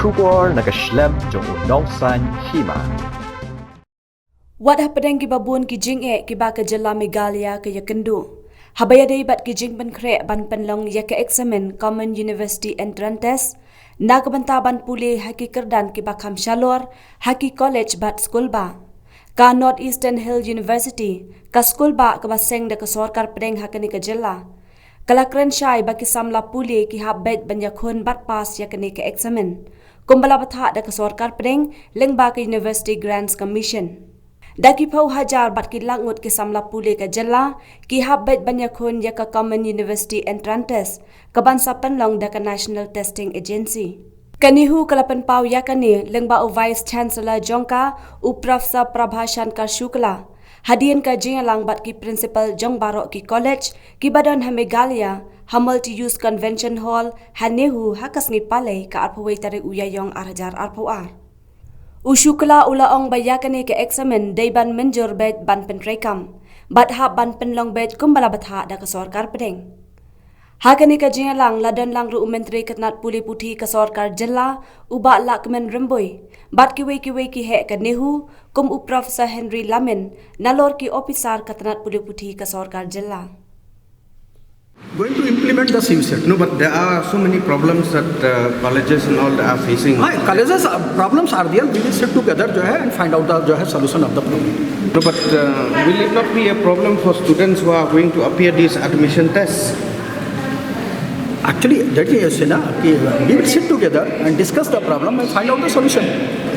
Shubor nagaslem jong unongsan Hima. Wat Hapdeng ki babun ki Jingeh ki ba ka jala Meghalaya ka yakendu. Habaya day bat ki jing ban kre ban penlong ya ka Eksamin Common University Entrance Test. Nagabanta ban puli haki kerdan ki ba kam shalor haki college bat school ba. Ka North Eastern Hill University ka school ba ka baseng da ka sorkar pedeng hakani ka jala. Kalakren syai baki samla puli ki Beit banyakhun bat pas yakani ka Eksamin. Kumbala batha da ka sorkar pedeng leng ba ka University Grants Commission. Daki pau hajar bat ki langut ki samla puli ka jala ki Beit banyakhun ya ka Common University Entrance Test ka bansa penlong da ka National Testing Agency. Kanihu kalapan pau ya kani lengba o Vice Chancellor Jongka u Professor Prabhashan Kar Shukla hadian ka jingalang bat ki Principal Jongbaro ki College ki badan ha Meghalaya ha Multi-Use Convention Hall hanehu hakas ngi palay ka arpaway tari uyayong arhajar arpawar. Ushukla ulaong bayakani ke Eksamin dayban menjur Beit ban penrekam bat ha ban penlong Beit kumbala batha da ka sorkar pedeng. Hakani ka jingalang ladan lang ru menteri katnat puli puthi ka sorkar jilla uba lakmen remboy bat ki ki he ka nehu kum u Professor Henry Lamin nalor ki officer katnat puli puthi ka sorkar jilla. Going to implement the CUET. No, but there are so many problems that colleges and all are facing. Colleges problems are there. We will sit together and find out the solution of the problem. No, but will it not be a problem for students who are going to appear these admission tests? Actually, that is we will sit together and discuss the problem and find out the solution.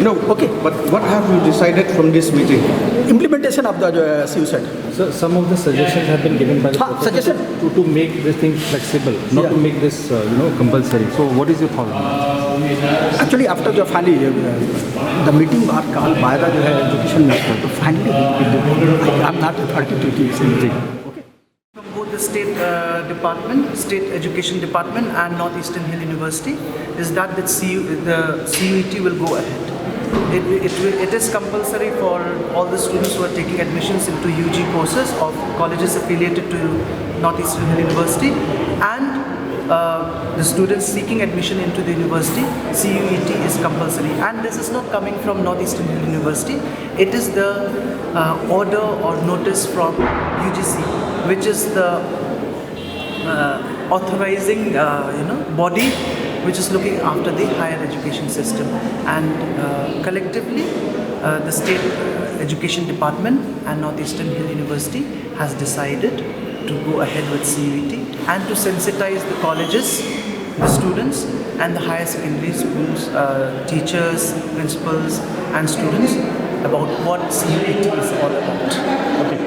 No, okay. But what have you decided from this meeting? Implementation of the CUET. So some of the suggestions have been given by the professor to make this thing flexible, not to make this compulsory. So what is your thought on that? Actually, after the finally the meeting was called by the education minister. So finally, I am not authority to say anything. From both the state education department and North Eastern Hill University is that the CUET will go ahead. It is compulsory for all the students who are taking admissions into UG courses of colleges affiliated to Northeastern Hill University and the students seeking admission into the university. CUET is compulsory, and this is not coming from Northeastern Hill University. It is the order or notice from UGC, which is the authorizing body which is looking after the higher education system, and collectively the state education department and Northeastern Hill University has decided to go ahead with CUET and to sensitize the colleges, the students and the higher secondary schools, teachers, principals and students about what CUET is all about. Okay.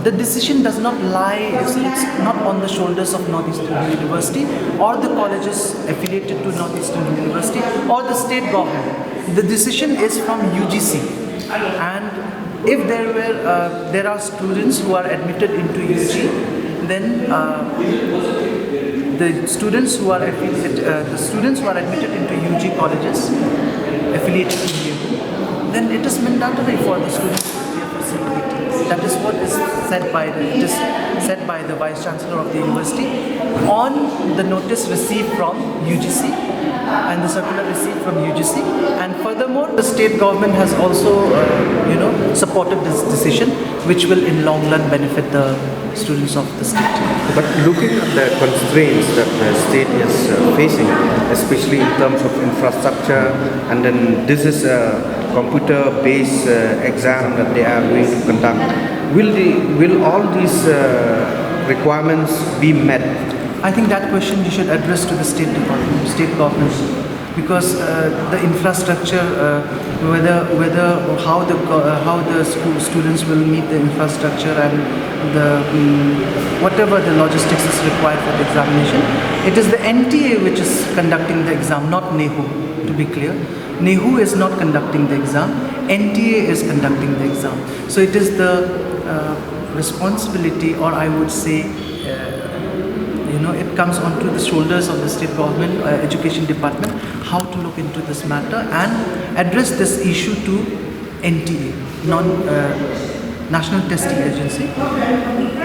The decision does not lie, it's not on the shoulders of Northeastern University or the colleges affiliated to Northeastern University or the state government. The decision is from UGC, and if there are students who are admitted into UG, then the students who are admitted into UG colleges affiliated to UG, then it is mandatory for the students to appear for CUET. That is what is said by the Vice Chancellor of the university on the notice received from UGC and the circular received from UGC. And furthermore, the state government has also supported this decision, which will in long run benefit the students of the state. But looking at the constraints that the state is facing, especially in terms of infrastructure, and then this is a computer-based exam that they are going to conduct, will all these requirements be met? I think that question you should address to the state government, because the infrastructure, how the school students will meet the infrastructure and whatever the logistics is required for the examination, it is the NTA which is conducting the exam, not NEHU, to be clear. NEHU is not conducting the exam, NTA is conducting the exam. So it is the responsibility, or I would say, it comes onto the shoulders of the state government, education department, how to look into this matter and address this issue to NTA, National Testing Agency,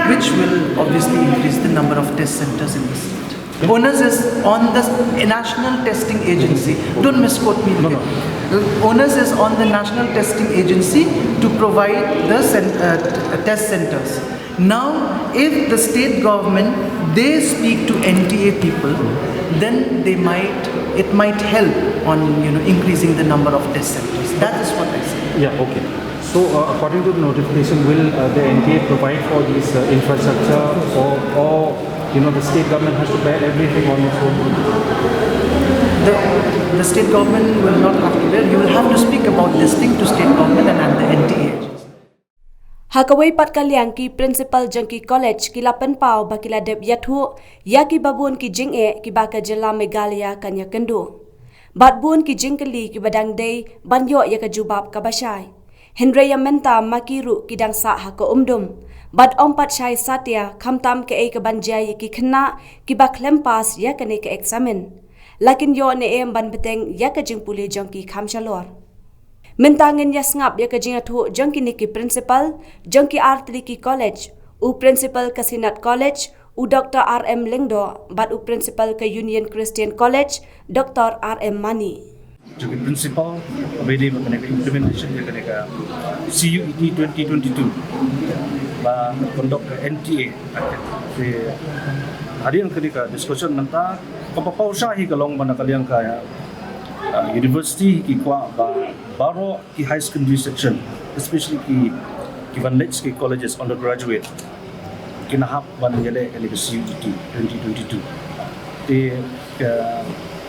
which will obviously increase the number of test centers in the state. Onus is on the National Testing Agency. Don't misquote me. No. Onus is on the National Testing Agency to provide the test centers. Now, if the state government they speak to NTA people, then it might help on increasing the number of test centers. That is what I say. Yeah, okay. So, according to the notification, will the NTA provide for this infrastructure, or the state government has to bear everything on its own? The state government will not have to bear. You will have to speak about this thing to state government and the NTA agency. Hakawai pat kaliang ki principal jangki college ki lapan pau bakila dep yathu ya ki babun ki Jingeh ki baka jela Meghalaya kanya kendu. Batbun ki jingkeli ki badang day banyo ya ka jubab ka bashay. Hendreya menta makiru ki dang sa ha ko Bad ompat syai satya kamtam ke ka banjay ki kena ki bak lempas ya kane ke Eksamin. Lakin yo ne ban beteng ya ka jingpuli jangki kamshalor. Mentangin ya ngap ya kajing athu jangki niki principal jangki R3 ki college u principal kasinat college u Dr. RM Lingdo bat u principal ke Union Christian College Dr. RM Mani. Jadi principal BD mengenai implementation dia kena CUET 2022 ba conduct NTA di hari yang kena discussion tentang apa usahi kalong mana kalian kaya university ki kwa baro ki high secondary section, especially ki vanlets ki colleges undergraduate kina hap ban yele ele CUET 2022 di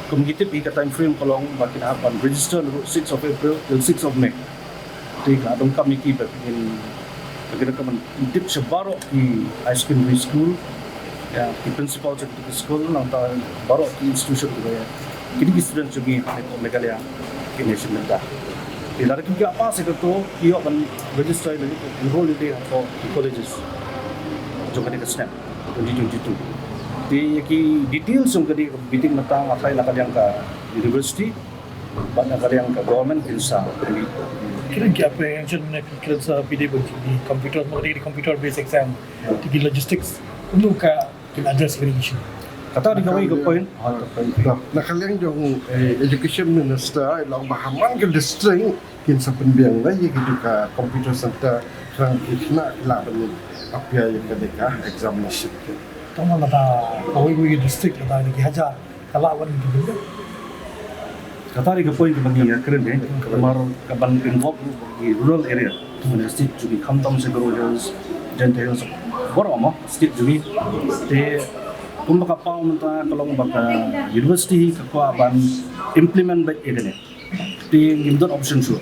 communicated di time frame kalong bakin hap ban register 6 of April till 6 of May di kadong kami ki in kira kaman tip sebaro ki high secondary school ya ki principal di school nang ta baro ki institution ya kini student juga di Meghalaya kini sebentar. Di lari kita apa sih tu? Ia akan register lagi enroll di colleges. Jom kini kesana 2022. Di details yang kini meeting tentang apa yang akan ke university, banyak yang ke government bisa. Kira apa yang macam kira sa PD di computer, mengenai computer based exam, di logistics, untuk kena address ini issue. Kata di kawai ke point. Nah kalian jong education minister lang bahaman ke district kin sa penbiang lagi gitu ka computer center sang kena laban apa yang kedeka examination. Tama mata kawai district kata di hajar kalawan itu. Kata di point bagi keren kemar kaban involve di rural area. Mana state juga kamtam segerojers jentehos boroma state juga di kumbaga pau menta kalau kumbaga university kakwa ban implement baik ini di ngimdon option su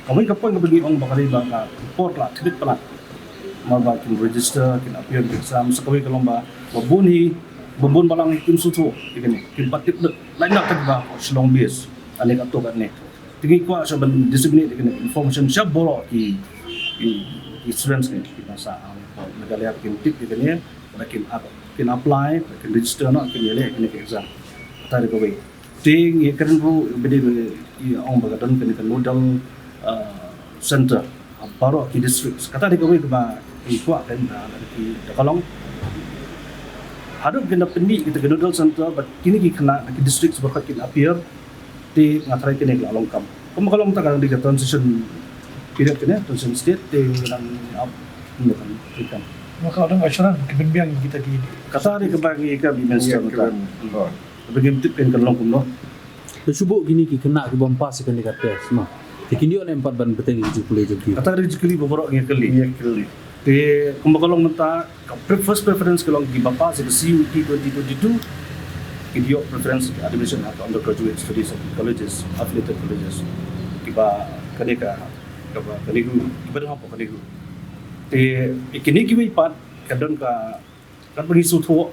kami kapoi bagi ong bakari baka report la tibit pala maba kin register kin appear exam sakawi kalau ba babun balang kin sutu ini kin patip lain nak tagba selong base ane kato kan ne tingi kwa sa ban designate ini information siap boro ki students ni kita sa Meghalaya kin tip ini kin can apply, can register, not can yele, can exam. Tadi kau baik. Ting, ia keren bu, beda orang berkatan kan modal center, baru di district. Kata di kau baik bah, kuat kan, di kalong. Ada kena pendi kita ke modal center, but kini kena di district sebagai kena appear di ngatai kini ke kalong kam. Kamu kalong tak ada di transition period kini, transition state, di dalam kan. Maka ada asyaran kebenbiang kita di kata hari kebagi ikan di menster kan bagi tipin kan long kuno Subuk gini ki kena ke bompas kan dekat tes mah kini on empat ban peteng 70 jadi kata hari jikli beberapa kali di kumbakalong menta first preference kalau di bapa se CUET 2022 video preference admission atau undergraduate studies at colleges affiliated colleges kiba kaneka kanigu kiba dengan apa kanigu ikini kiwi pat kadon ka kan bagi sutu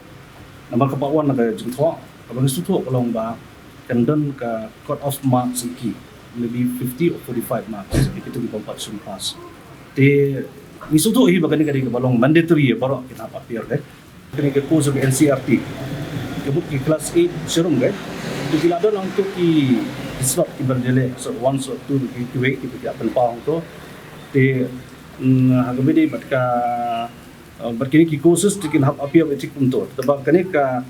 nama kepawan naga jengtua bagi sutu kalau ba kadon ka cut off marks iki maybe 50 or 45 marks itu di tempat sumpas ni sutu hi bagani kadi balong mandatory baru kita appear deh kini ke course of NCRT kebut ki kelas 8 serum guys tu bila ada lang tu ki slot ki berdele so one so two ki wait ki akan pang tu hagabidi batka berkini ki courses tikin hap apia betik untuk tebak kani ka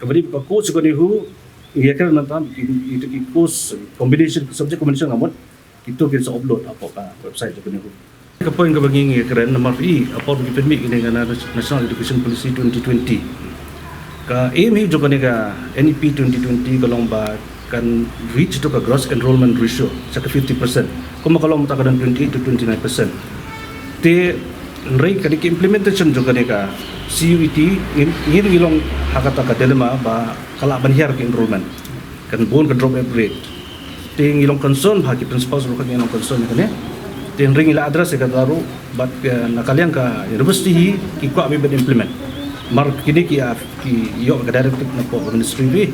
Kembali ke course ko ni hu, ia kan nanti itu course combination subject combination ngamut, itu kita upload apa website ko ni hu. Kapoin ka bagi keren nomor apa bagi permit ini kan National Education Policy 2020. Ka aim hi juga ni ka NEP 2020 kalau kan reach to ka gross enrollment ratio sa 50%. Kuma kalau mata kadan 28 to 29%. Te nrai ka implementation juga ni ka CUET ingin ilong hakata ka dilemma ba kala banhiar ke enrollment. Kan bon ka drop rate. Te ilong concern ha ki principals ro ka ilong concern kan Then ring ila address ka daru but nakaliang ka university ki ko abi ben implement mar kini ki yo ka directive na po ministry bi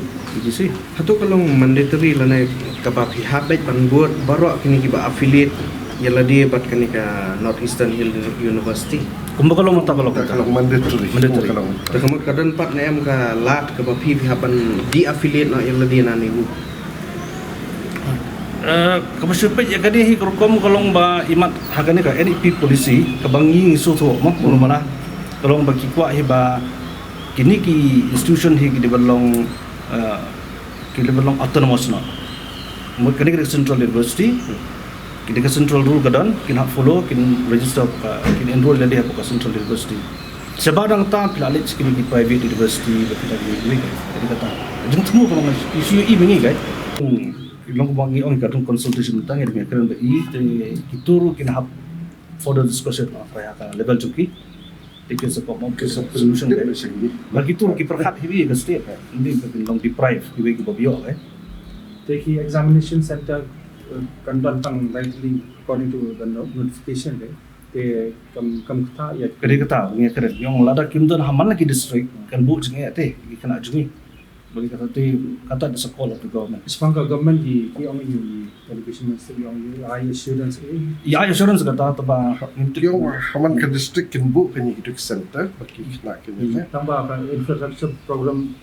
si Hatu kalau mandatory lana kabak habit panbuat baru kini ki ba affiliate yala dia bat kini ka Northeastern Hill University kumba kalau mata kalau mandatory kamu kadan pat na em ka lat ka ba pi haban di affiliate na yala dia na ni kapasipat ya kadi hi krokom kalong ba imat hagani ka NEP policy kabangi isu tho mo mana kalong ba kikwa hi ba kini ki institution hi ki develop autonomous na mo kani ka central university kini ka central rule kadan kin hak follow kin register kin enroll ladi ka central university sebadang ta pilalit kini ki private university ba kita ni kata jeng temu kalong isu i mengi guys long bangi on kadung consultation tang ya keren ba kituru kin hab further discussion apa ka level juki tiket support mau ke solution kan bagi tu ki perhat hibi ke state ini ke long deprive hibi ke babio Take examination center conduct tang likely according to the notification te kam kata ya kata ngi keren yang lada kimdan haman lagi district kan bu jeng te kena jungi bagi kata di sekolah tu government. Sepangka government di yang education minister yang assurance assurance kata taba yung haman ka district kin bu kan itu center bagi kena kini tambah infrastructure problem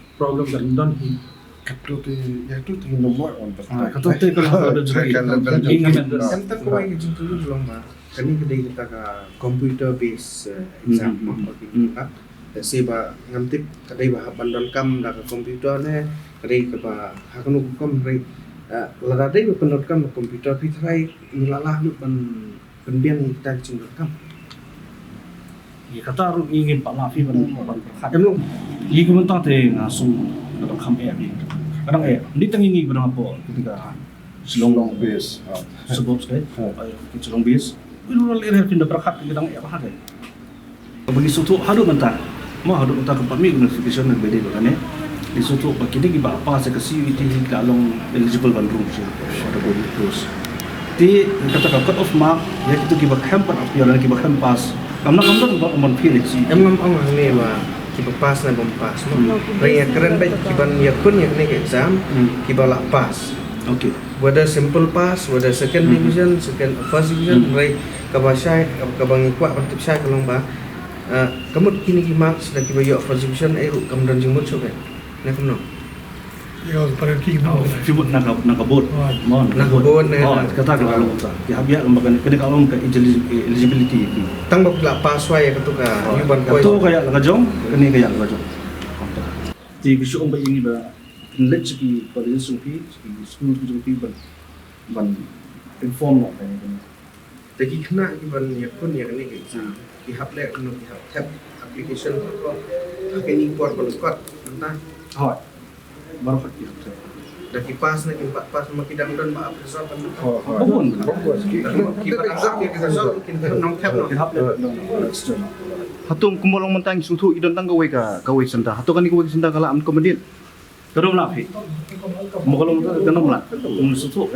dan don hi kato te ya tu tingin nomor on kato te kalau ada juga center ko ay jing tu long ma kani kedai kita ka computer based exam bagi seba ngamtip kadai ba bandon kam da komputer ne kadai ka ba hakunu kom rei la dai ba penot kam komputer pitrai nulalah lu penbian kita cingkat kam kata ru ingin pak lafi ban berkat lu i kumentang te ngasu dalam kam ni kadang ni tangingi berang apa ketika long base sebab sekali long base lu ler pindah berkat kadang apa hai bagi suatu hadu mentah mau hadu mentah ke pami notification na bede ba ne di suatu pakini ki ba apa sa kasi UT kalong eligible ban room siya ada body close ti kata ka cut off mark ya kitu ki ba camp up ya ki ba camp pass kamna ba mon feel si em ngam ang ni ma ki ba pass na bom pass mo ring keren ba ki ban ya kun ya ni exam ki ba la pass okay whether simple pass whether second division second first division right ka ba syai ka bang ikwa patip syai kalong ba kamu kini ki marks da ki ba yo first division ai ru kam dan jingmut so kan na kam no yo para ki mo fibut nakabot mon nakabot na kata ka kalong ta ki habya lembaga kini kalong ka eligibility ki tang bak la pass wa ya katu ka yuban ko to kaya lagajong kini kaya lagajong ti ki shu ba ini ba let ki pa din su ki school ki ban inform no kani Tapi kena iban yakun yang ni exam. Ihap lek no ihap tab application ko. Kini kuat balukot entah. Hoi. Baru hak ihap. Dah kipas na kimpat pas makidang don ba aplikasi kan. Bun. Kita exam kita result kita nong tab no. Ihap lek no. Hatung kumolong mentang sutu idon tang gawe senda. Hatung kan gawe senda kala am komedin. Terus lah. Mau kalau kita kenal lah. Susu